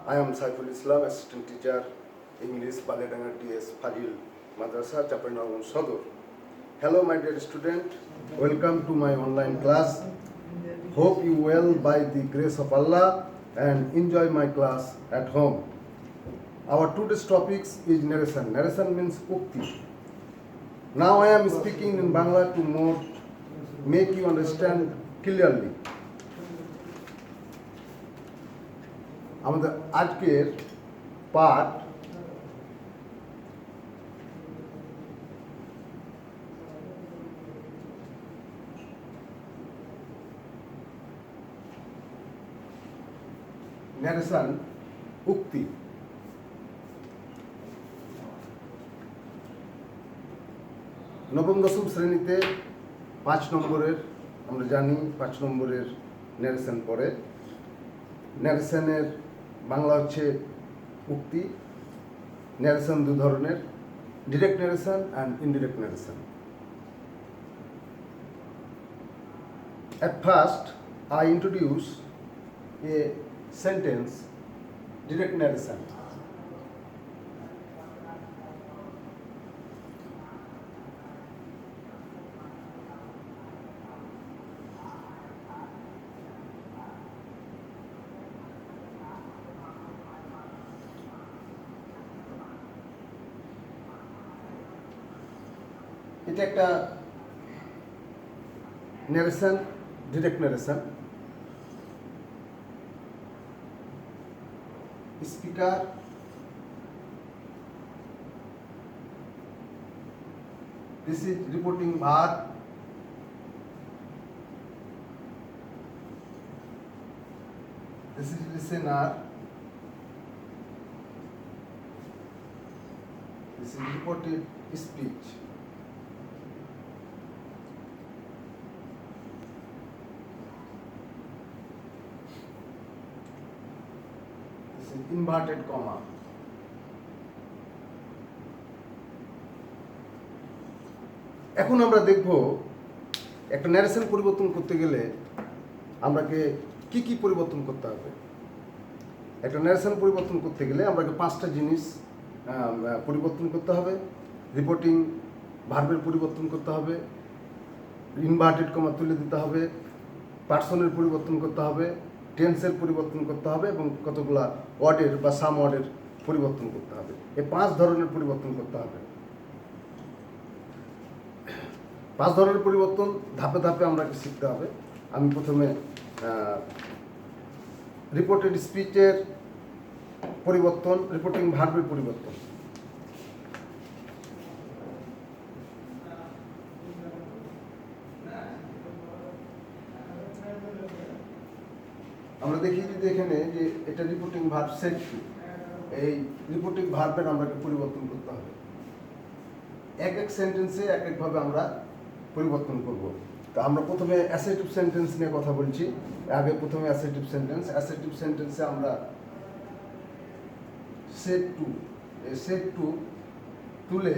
I am Saiful Islam, Assistant Teacher, English, Baledanga TS, Fazil Madrasa, Chaparnagun Sodor. Hello my dear student, welcome to my online class. Hope you well by the grace of Allah and enjoy my class at home. Our today's topics is narration. Narration means ukti. Now I am speaking in Bangla to make you understand clearly. আমাদের আজকের পাঠ narration উক্তি। নবম দশম শ্রেণীতে 5 নম্বরের আমরা জানি 5 নম্বরের ন্যারেশন পড়ে। ন্যারেশনের বাংলা হচ্ছে উক্তি। ন্যারেশন দু ধরনের, direct narration and indirect narration. At first, I introduce a sentence, direct narration. এটা একটা narration, direct narration. Speaker this is reporting verb, this is listener, this is reported speech. Inverted comma. এখন আমরা দেখব একটা narration পরিবর্তন করতে গেলে আমাকে কি পরিবর্তন করতে হবে। একটা ন্যারেশন পরিবর্তন করতে গেলে আমাকে 5টা জিনিস পরিবর্তন করতে হবে। রিপোর্টিং ভার্বের পরিবর্তন করতে হবে, ইনভার্টেড কমা তুলে দিতে হবে, পার্সনের পরিবর্তন করতে হবে, টেন্সের পরিবর্তন করতে হবে এবং কতগুলা ওয়ার্ডের বা সাম ওয়ার্ডের পরিবর্তন করতে হবে। এই 5 ধরনের পরিবর্তন করতে হবে। 5 ধরনের পরিবর্তন ধাপে ধাপে আমরা শিখতে হবে। আমি প্রথমে রিপোর্টেড স্পিচের পরিবর্তন, রিপোর্টিং ভার্বের পরিবর্তন। আমরা দেখি যদি এখানে যে এটা রিপোর্টিং ভার্ব সেট টু, এই রিপোর্টিং ভার্বের আমাকে পরিবর্তন করতে হবে। এক সেন্টেন্সে একভাবে আমরা পরিবর্তন করব। তো আমরা প্রথমে অ্যাসেটিভ সেন্টেন্স নিয়ে কথা বলছি। আগে প্রথমে অ্যাসেটিভ সেন্টেন্স। অ্যাসেটিভ সেন্টেন্সে আমরা সেট টু, এই সেট টু তুলে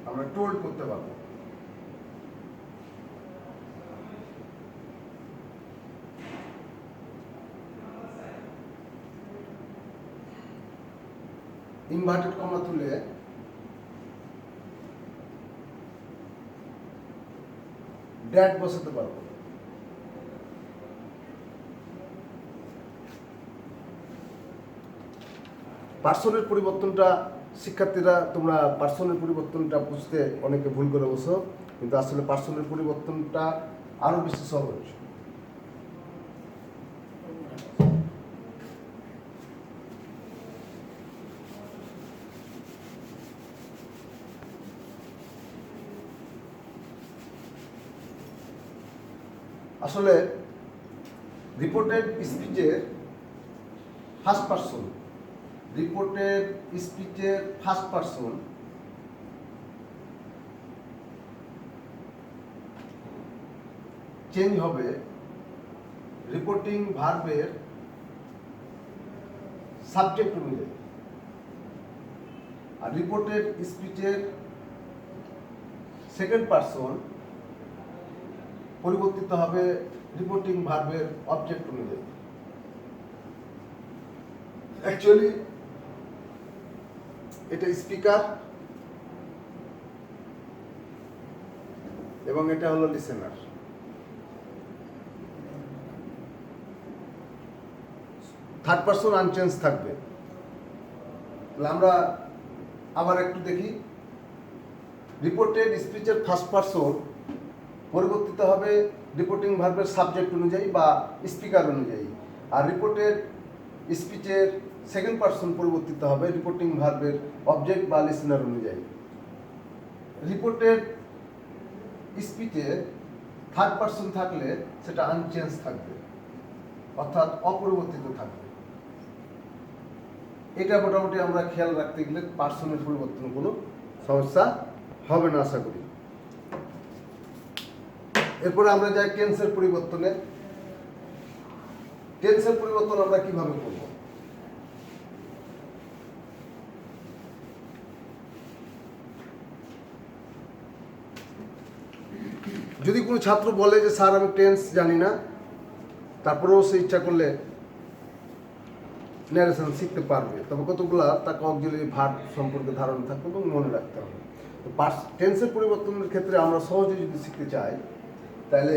আমরা টোল্ড করতে পারবো। ইনভার্টেড কমা তুলে ড্যাট বসাতে পারবো। পার্সনের পরিবর্তনটা শিক্ষার্থীরা তোমরা পার্সনের পরিবর্তনটা বুঝতে অনেকে ভুল করে বসো, কিন্তু আসলে পার্সনের পরিবর্তনটা আরো বেশি সহজ। আসলে রিপোর্টেড স্পিচের ফার্স্ট পারসন, রিপোর্টেড স্পিচের ফার্স্ট পারসন চেঞ্জ হবে রিপোর্টিং ভার্বের সাবজেক্ট অনুযায়ী। আর রিপোর্টেড স্পিচের সেকেন্ড পারসন পরিবর্তিত হবে রিপোর্টিং ভার্বের অবজেক্ট অনুযায়ী। অ্যাকচুয়ালি এটা স্পিকার এবং এটা হলো লিসেনার। থার্ড পারসন আনচেঞ্জ থাকবে। আমরা আবার একটু দেখি, রিপোর্টেড স্পিচের ফার্স্ট পারসন পরিবর্তিত হবে রিপোর্টিং ভার্বের সাবজেক্ট অনুযায়ী বা স্পিকার অনুযায়ী, আর রিপোর্টেড স্পিচের সেকেন্ড পারসন পরিবর্তিত হবে রিপোর্টিং ভার্বের অবজেক্ট বা লিসেনার অনুযায়ী। রিপোর্টেড স্পিচে থার্ড পারসন থাকলে সেটা আনচেঞ্জ থাকবে, অর্থাৎ অপরিবর্তিত থাকবে। এটা মোটামুটি আমরা খেয়াল রাখতে গেলে পার্সনের পরিবর্তন কোনো সমস্যা হবে না আশা করি। এরপরে আমরা যাই টেন্সের পরিবর্তনে। টেন্সের পরিবর্তন আমরা কিভাবে করব? যদি কোনো ছাত্র বলে যে স্যার আমি টেন্স জানি না, তারপরেও সে ইচ্ছা করলে ন্যারেশন শিখতে পারবে, তবে কতগুলা তাকে অক্সিলারি ভার্ব সম্পর্কে ধারণা থাকবে এবং মনে রাখতে হবে। তো টেন্সের পরিবর্তনের ক্ষেত্রে আমরা সহজে যদি শিখতে চাই, তাহলে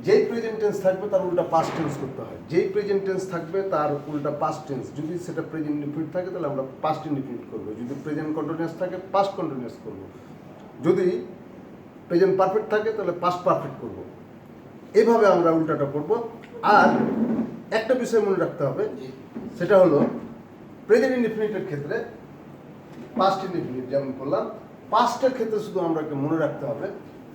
যেই প্রেজেন্ট টেন্স থাকবে তার উল্টা পাস্ট টেন্স করতে হয়, যেই প্রেজেন্ট টেন্স থাকবে তার উল্টা পাস্ট টেন্স। যদি সেটা প্রেজেন্ট ইনডিফিনিট থাকে তাহলে আমরা পাস্ট ইনডিফিনিট করবো, যদি প্রেজেন্ট কন্টিনিউয়াস থাকে পাস্ট কন্টিনিউয়াস করবো, যদি প্রেজেন্ট পারফেক্ট থাকে তাহলে পাস্ট পারফেক্ট করব। এইভাবে আমরা উল্টাটা করব। আর একটা বিষয় মনে রাখতে হবে, সেটা হলো প্রেজেন্ট ইনডিফিনিটের ক্ষেত্রে পাস্ট ইনডিফিনিট যেমন করলাম, পাস্টের ক্ষেত্রে শুধু আমাকে মনে রাখতে হবে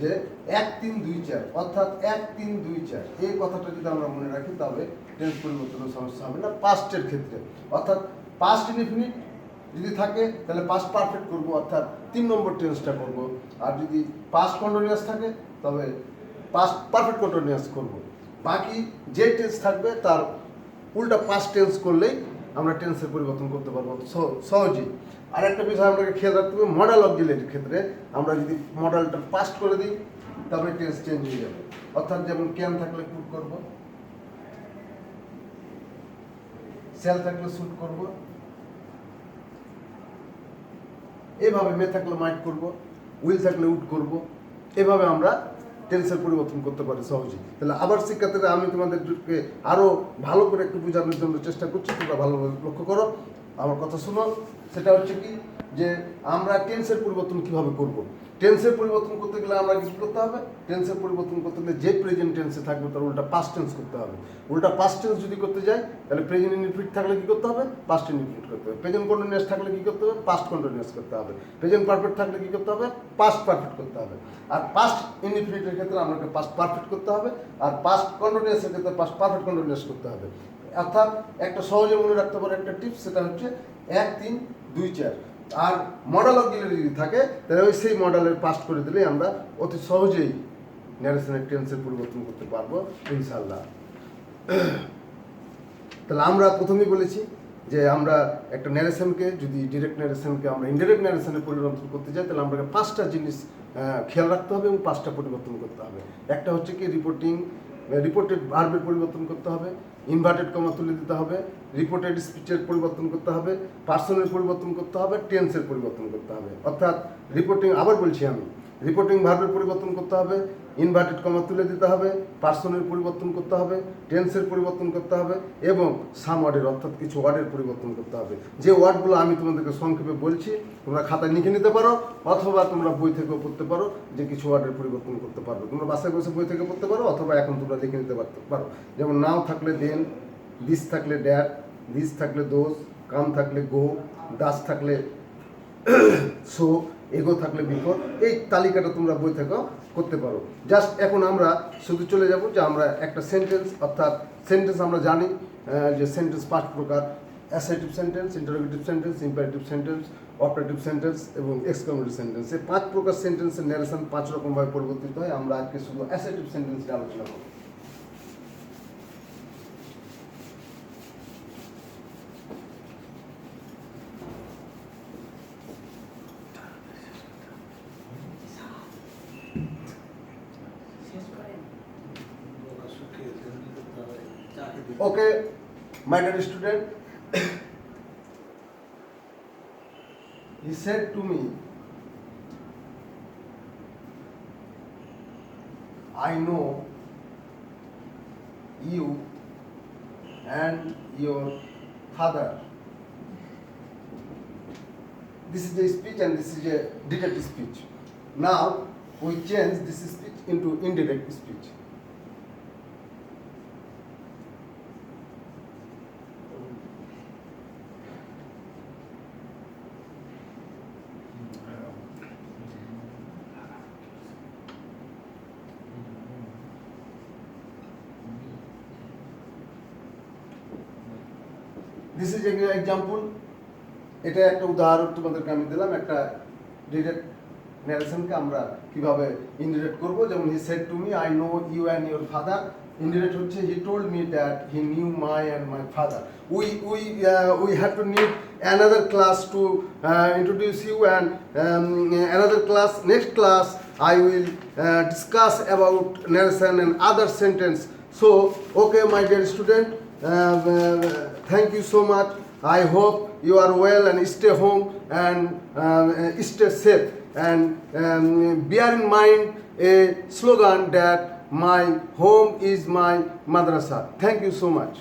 যে 1 3 2 4, অর্থাৎ 1 3 2 4 এই কথাটা যদি আমরা মনে রাখি তাহলে টেন্স পরিবর্তনের সমস্যা হবে না পাস্টের ক্ষেত্রে। অর্থাৎ পাস্ট ইনডিফিনিট যদি থাকে তাহলে পাস্ট পারফেক্ট করব, অর্থাৎ 3 নম্বর টেন্সটা করব। আর যদি পাস্ট কন্টিনিউয়াস থাকে তবে পাস্ট পারফেক্ট কন্টিনিউয়াস করব। বাকি যে টেন্স থাকবে তার উল্টা পাস্ট টেন্স করলেই আমরা টেন্সের পরিবর্তন করতে পারবো সহজেই। আর একটা বিষয় আমাকে খেয়াল রাখতে হবে, মডেল অক্সিলারির ক্ষেত্রে আমরা যদি মডেলটা পাস্ট করে দিই তবে টেন্স চেঞ্জ হয়ে যাবে। অর্থাৎ যেমন ক্যান থাকলে কুড করব, সেল থাকলে শুট করব, এভাবে মে থাকলে মাইট করব, উইল থাকলে উড করব। এভাবে আমরা টেন্সের পরিবর্তন করতে পারি সহজেই। তাহলে আবার শিক্ষার্থীরা আমি তোমাদেরকে আরও ভালো করে একটু বোঝানোর জন্য চেষ্টা করছি, তোমরা ভালোভাবে লক্ষ্য করো, আমার কথা শুনো। সেটা হচ্ছে কি যে আমরা টেন্সের পরিবর্তন কিভাবে করব। টেন্সের পরিবর্তন করতে গেলে আমরা কী করতে হবে? টেন্সের পরিবর্তন করতে গেলে যে প্রেজেন্ট টেন্সে থাকবে তার উল্টা পাস্ট টেন্স করতে হবে। উল্টা পাস্ট টেন্স যদি করতে যাই তাহলে প্রেজেন্ট ইনডিফিনিট থাকলে কী করতে হবে? পাস্ট ইনডিফিনিট করতে হবে। প্রেজেন্ট কন্টিনিউয়াস থাকলে কী করতে হবে? পাস্ট কন্টিনিউয়াস করতে হবে। প্রেজেন্ট পারফেক্ট থাকলে কী করতে হবে? পাস্ট পারফেক্ট করতে হবে। আর পাস্ট ইনডিফিনিটের ক্ষেত্রে আমাকে পাস্ট পারফেক্ট করতে হবে, আর পাস্ট কন্টিনিউয়াসের ক্ষেত্রে পাস্ট পারফেক্ট কন্টিনিউয়াস করতে হবে। অর্থাৎ একটা সহজে মনে রাখতে পারে একটা টিপস, সেটা হচ্ছে 1 3 2 4। আর মডেল অক্সিলারি যদি থাকে তাহলে ওই সেই মডেলের পাস্ট করে দিলে আমরা অতি সহজেই ন্যারেশনের টেন্সের পরিবর্তন করতে পারবো ইনশাআল্লাহ। তাহলে আমরা প্রথমেই বলেছি যে আমরা একটা ন্যারেশনকে যদি ডিরেক্ট ন্যারেশনকে আমরা ইনডিরেক্ট ন্যারেশনে পরিবর্তন করতে যাই তাহলে আমাকে 5টা জিনিস খেয়াল রাখতে হবে এবং 5টা পরিবর্তন করতে হবে। একটা হচ্ছে কি রিপোর্টেড ভার্বের পরিবর্তন করতে হবে, ইনভার্টেড কমা তুলে দিতে হবে, রিপোর্টেড স্পিচের পরিবর্তন করতে হবে, পার্সনের পরিবর্তন করতে হবে, টেন্সের পরিবর্তন করতে হবে। অর্থাৎ আবার বলছি আমি, রিপোর্টিং ভার্বের পরিবর্তন করতে হবে, ইনভার্টেড কমা তুলে দিতে হবে, পার্সনের পরিবর্তন করতে হবে, টেন্সের পরিবর্তন করতে হবে এবং সাম ওয়ার্ডের অর্থাৎ কিছু ওয়ার্ডের পরিবর্তন করতে হবে। যে ওয়ার্ডগুলো আমি তোমাদেরকে সংক্ষেপে বলছি তোমরা খাতায় লিখে নিতে পারো, অথবা তোমরা বই থেকেও পড়তে পারো যে কিছু ওয়ার্ডের পরিবর্তন করতে পারবে। তোমরা বাসায় বসে বই থেকে পড়তে পারো, অথবা এখন তোমরা লিখে নিতে পারো। যেমন নাও থাকলে দেন, দিস থাকলে ড্যাট, দিস থাকলে দোজ, কাম থাকলে গো, দাস থাকলে সো, এগো থাকলে বিফোর। এই তালিকাটা তোমরা বই থেকেও করতে পারো। জাস্ট এখন আমরা শুধু চলে যাব যে আমরা একটা সেন্টেন্স, অর্থাৎ সেন্টেন্স আমরা জানি যে সেন্টেন্স 5 প্রকার: assertive sentence, interrogative sentence, imperative sentence, operative sentence এবং এক্সক্লেমেটরি সেন্টেন্স। এই 5 প্রকার সেন্টেন্সের ন্যারেশন 5 রকমভাবে পরিবর্তিত হয়। আমরা আজকে শুধু অ্যাসার্টিভ সেন্টেন্সটা আলোচনা করব। Okay, my dear student, he said to me, I know you and your father. This is a speech and this is a direct speech. Now we change this speech into indirect speech. This is an example. এটা একটা উদাহরণ তোমাদেরকে আমি দিলাম একটা direct ন্যারেশনকে আমরা কিভাবে indirect করব। যেমন he said to me, I know you and your father. Indirect হচ্ছে he told me that he knew my and my father. We have to need another class to introduce you, and another class, next class I will discuss about narration and other sentence. So okay, my dear student, thank you so much. I hope you are well and stay home and stay safe, and bear in mind a slogan that my home is my madrasa. Thank you so much.